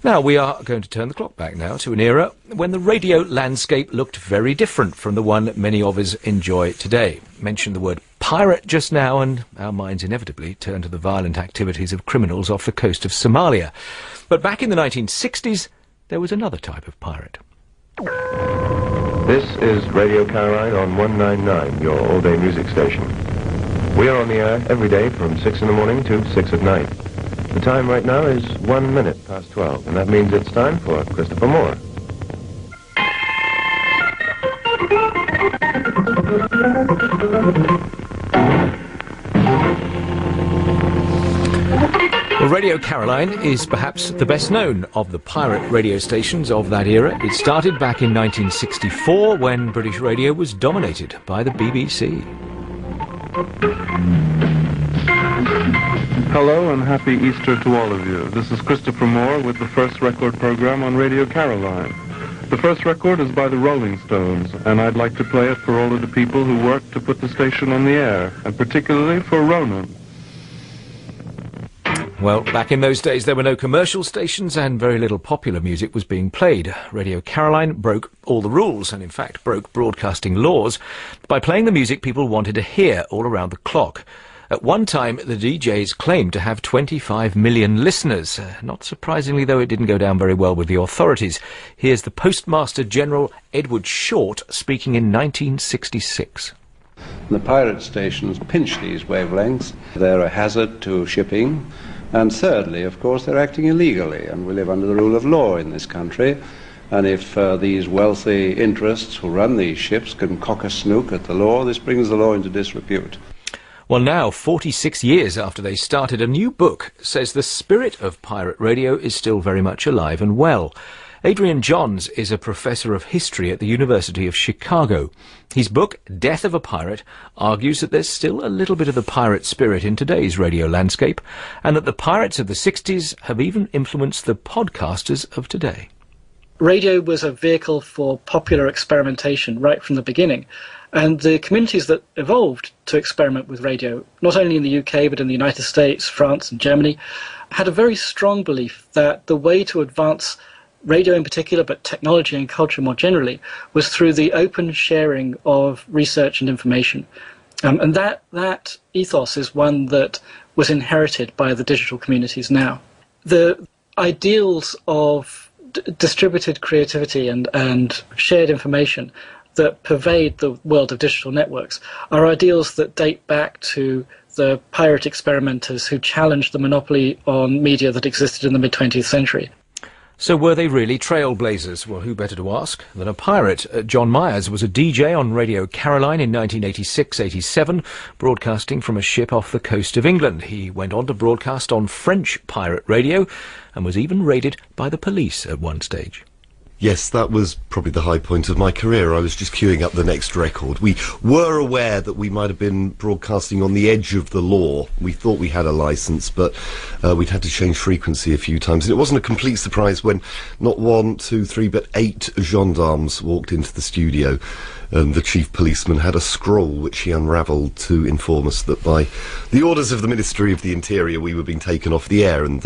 Now, we are going to turn the clock back now to an era when the radio landscape looked very different from the one many of us enjoy today. Mention the word pirate just now and our minds inevitably turn to the violent activities of criminals off the coast of Somalia. But back in the 1960s, there was another type of pirate. This is Radio Caroline on 199, your all-day music station. We are on the air every day from 6 in the morning to 6 at night. The time right now is 1 minute past 12, and that means it's time for Christopher Moore. Well, Radio Caroline is perhaps the best known of the pirate radio stations of that era. It started back in 1964 when British radio was dominated by the BBC. Hello and happy Easter to all of you. This is Christopher Moore with the First Record program on Radio Caroline. The first record is by the Rolling Stones, and I'd like to play it for all of the people who worked to put the station on the air, and particularly for Ronan. Well, back in those days there were no commercial stations and very little popular music was being played. Radio Caroline broke all the rules and in fact broke broadcasting laws by playing the music people wanted to hear all around the clock. At one time, the DJs claimed to have 25 million listeners. Not surprisingly, though, it didn't go down very well with the authorities. Here's the Postmaster General Edward Short speaking in 1966. The pirate stations pinch these wavelengths. They're a hazard to shipping. And thirdly, of course, they're acting illegally, and we live under the rule of law in this country. And if these wealthy interests who run these ships can cock a snook at the law, this brings the law into disrepute. Well, now, 46 years after they started, a new book says the spirit of pirate radio is still very much alive and well. Adrian Johns is a professor of history at the University of Chicago. His book, Death of a Pirate, argues that there's still a little bit of the pirate spirit in today's radio landscape, and that the pirates of the 60s have even influenced the podcasters of today. Radio was a vehicle for popular experimentation right from the beginning. And the communities that evolved to experiment with radio, not only in the UK but in the United States, France and Germany, had a very strong belief that the way to advance radio in particular, but technology and culture more generally, was through the open sharing of research and information. And that ethos is one that was inherited by the digital communities now. The ideals of distributed creativity and shared information that pervade the world of digital networks are ideals that date back to the pirate experimenters who challenged the monopoly on media that existed in the mid-20th century. So were they really trailblazers? Well, who better to ask than a pirate? John Myers was a DJ on Radio Caroline in 1986-87, broadcasting from a ship off the coast of England. He went on to broadcast on French pirate radio and was even raided by the police at one stage. Yes, that was probably the high point of my career. I was just queuing up the next record. We were aware that we might have been broadcasting on the edge of the law. We thought we had a licence, but we'd had to change frequency a few times. And it wasn't a complete surprise when not 1, 2, 3, but 8 gendarmes walked into the studio. The chief policeman had a scroll which he unravelled to inform us that by the orders of the Ministry of the Interior we were being taken off the air, and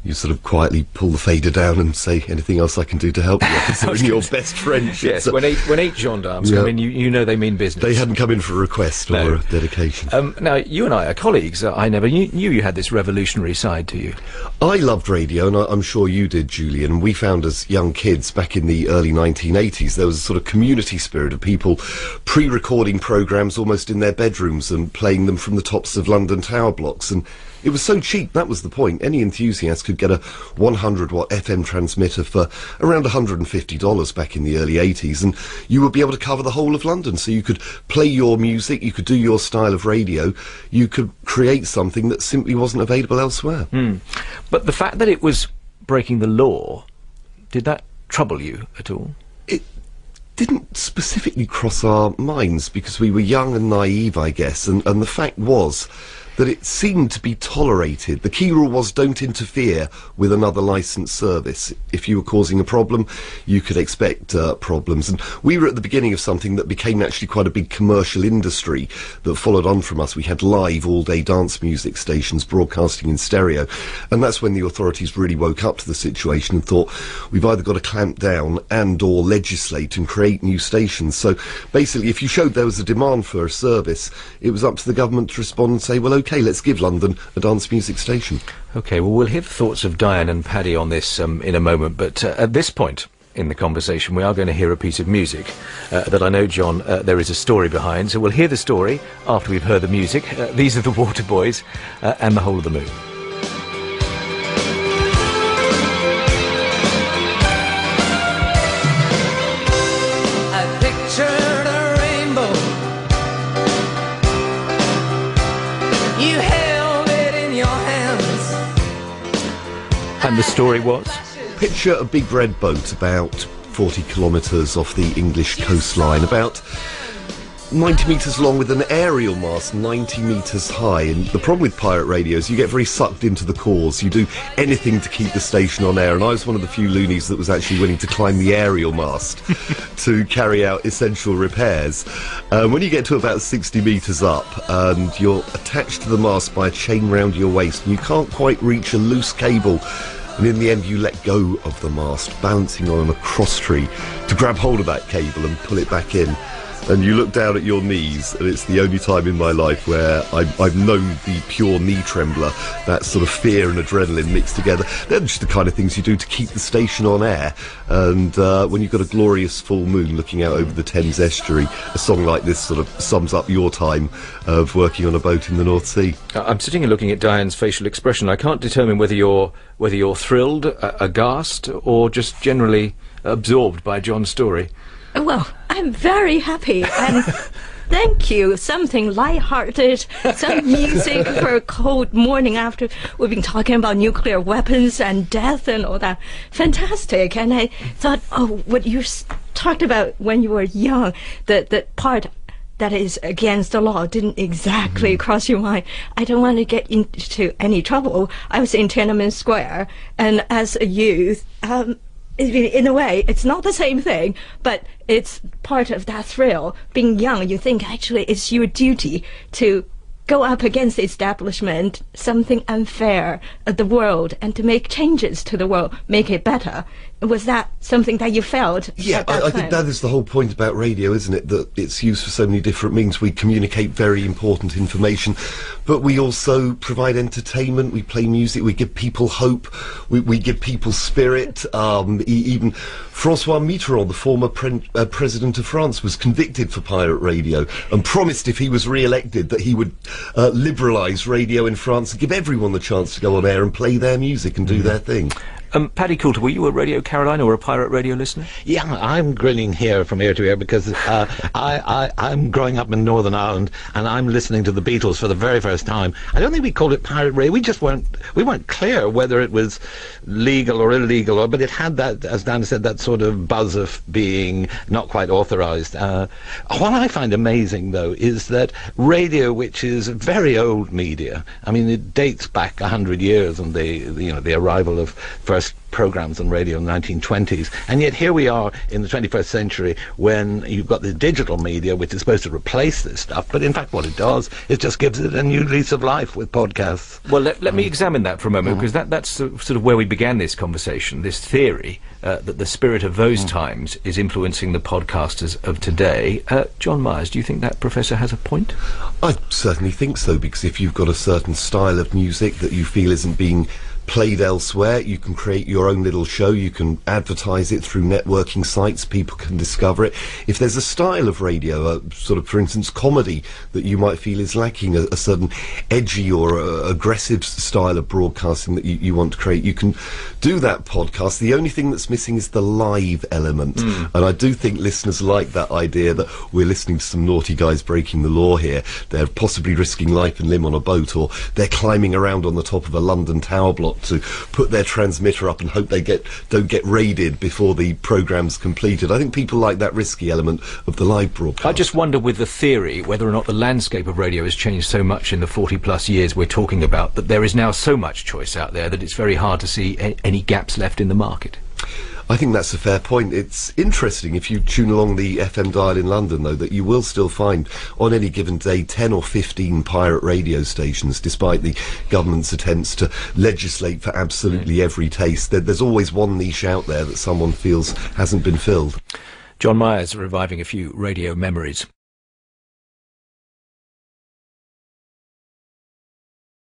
you sort of quietly pull the fader down and say, anything else I can do to help you, officer, in your best French. Yes, when eight gendarmes come in, you know they mean business. They hadn't come in for a request or a dedication. Now, you and I are colleagues. I never knew you had this revolutionary side to you. I loved radio, and I'm sure you did, Julian. We found as young kids back in the early 1980s, there was a sort of community spirit of people pre-recording programmes almost in their bedrooms and playing them from the tops of London tower blocks. And it was so cheap, that was the point. Any enthusiast could get a 100-watt FM transmitter for around $150 back in the early 80s, and you would be able to cover the whole of London. So you could play your music, you could do your style of radio, you could create something that simply wasn't available elsewhere. But the fact that it was breaking the law, did that trouble you at all? It didn't specifically cross our minds because we were young and naive, I guess, and the fact was that it seemed to be tolerated. The key rule was don't interfere with another licensed service. If you were causing a problem, you could expect problems. And we were at the beginning of something that became actually quite a big commercial industry that followed on from us. We had live all-day dance music stations broadcasting in stereo, and that's when the authorities really woke up to the situation and thought, we've either got to clamp down and or legislate and create new stations. So basically, if you showed there was a demand for a service, it was up to the government to respond and say, well, OK, let's give London a dance music station. OK, well, we'll hear the thoughts of Diane and Paddy on this in a moment, but at this point in the conversation we are going to hear a piece of music that I know, John, there is a story behind, so we'll hear the story after we've heard the music. These are the Waterboys and The Whole of the Moon. And the story was? Picture a big red boat about 40 kilometres off the English coastline, about 90 metres long with an aerial mast 90 metres high. And the problem with pirate radio is you get very sucked into the cause. You do anything to keep the station on air, and I was one of the few loonies that was actually willing to climb the aerial mast to carry out essential repairs. When you get to about 60 metres up and you're attached to the mast by a chain round your waist and you can't quite reach a loose cable, and in the end you let go of the mast, balancing on a cross tree to grab hold of that cable and pull it back in. And you look down at your knees, and it's the only time in my life where I've known the pure knee trembler, that sort of fear and adrenaline mixed together. They're just the kind of things you do to keep the station on air. And when you've got a glorious full moon looking out over the Thames estuary, a song like this sort of sums up your time of working on a boat in the North Sea. I'm sitting and looking at Diane's facial expression. I can't determine whether you're thrilled, aghast, or just generally absorbed by John's story. Well, I'm very happy, and thank you. Something light-hearted, some music for a cold morning after we've been talking about nuclear weapons and death and all that. Fantastic. And I thought, oh, what you talked about when you were young, that part that is against the law didn't exactly cross your mind. I don't want to get into any trouble. I was in Tiananmen Square, and as a youth, in a way, it's not the same thing, but it's part of that thrill. Being young, you think actually it's your duty to go up against the establishment, something unfair of the world, and to make changes to the world, make it better. Was that something that you felt? Yeah, I think that is the whole point about radio, isn't it? That it's used for so many different means. We communicate very important information, but we also provide entertainment, we play music, we give people hope, we give people spirit. Even Francois Mitterrand, the former president of France, was convicted for pirate radio and promised if he was re-elected that he would liberalise radio in France and give everyone the chance to go on air and play their music and do their thing. Paddy Coulter, were you a Radio Caroline or a pirate radio listener? Yeah, I'm grinning here from ear to ear because I'm growing up in Northern Ireland and I'm listening to the Beatles for the very first time. I don't think we called it pirate radio. We weren't clear whether it was legal or illegal, but it had that, as Dan said, that sort of buzz of being not quite authorised. What I find amazing, though, is that radio, which is very old media, I mean, it dates back 100 years and the arrival of first programs on radio in the 1920s, and yet here we are in the 21st century when you've got the digital media which is supposed to replace this stuff, but in fact what it does is just gives it a new lease of life with podcasts. Well, let me examine that for a moment, because that's sort of where we began this conversation, this theory that the spirit of those times is influencing the podcasters of today. John Myers, do you think that professor has a point? I certainly think so, because if you've got a certain style of music that you feel isn't being played elsewhere, you can create your own little show, you can advertise it through networking sites, people can discover it. If there's a style of radio, sort of, for instance, comedy, that you might feel is lacking, a certain edgy or aggressive style of broadcasting that you want to create, you can do that podcast. The only thing that's missing is the live element. And I do think listeners like that idea that we're listening to some naughty guys breaking the law here. They're possibly risking life and limb on a boat, or they're climbing around on the top of a London tower block not to put their transmitter up and hope they don't get raided before the programme's completed. I think people like that risky element of the live broadcast. I just wonder with the theory whether or not the landscape of radio has changed so much in the 40-plus years we're talking about that there is now so much choice out there that it's very hard to see any gaps left in the market. I think that's a fair point. It's interesting if you tune along the FM dial in London, though, that you will still find on any given day 10 or 15 pirate radio stations, despite the government's attempts to legislate for absolutely every taste. There's always one niche out there that someone feels hasn't been filled. John Myers reviving a few radio memories.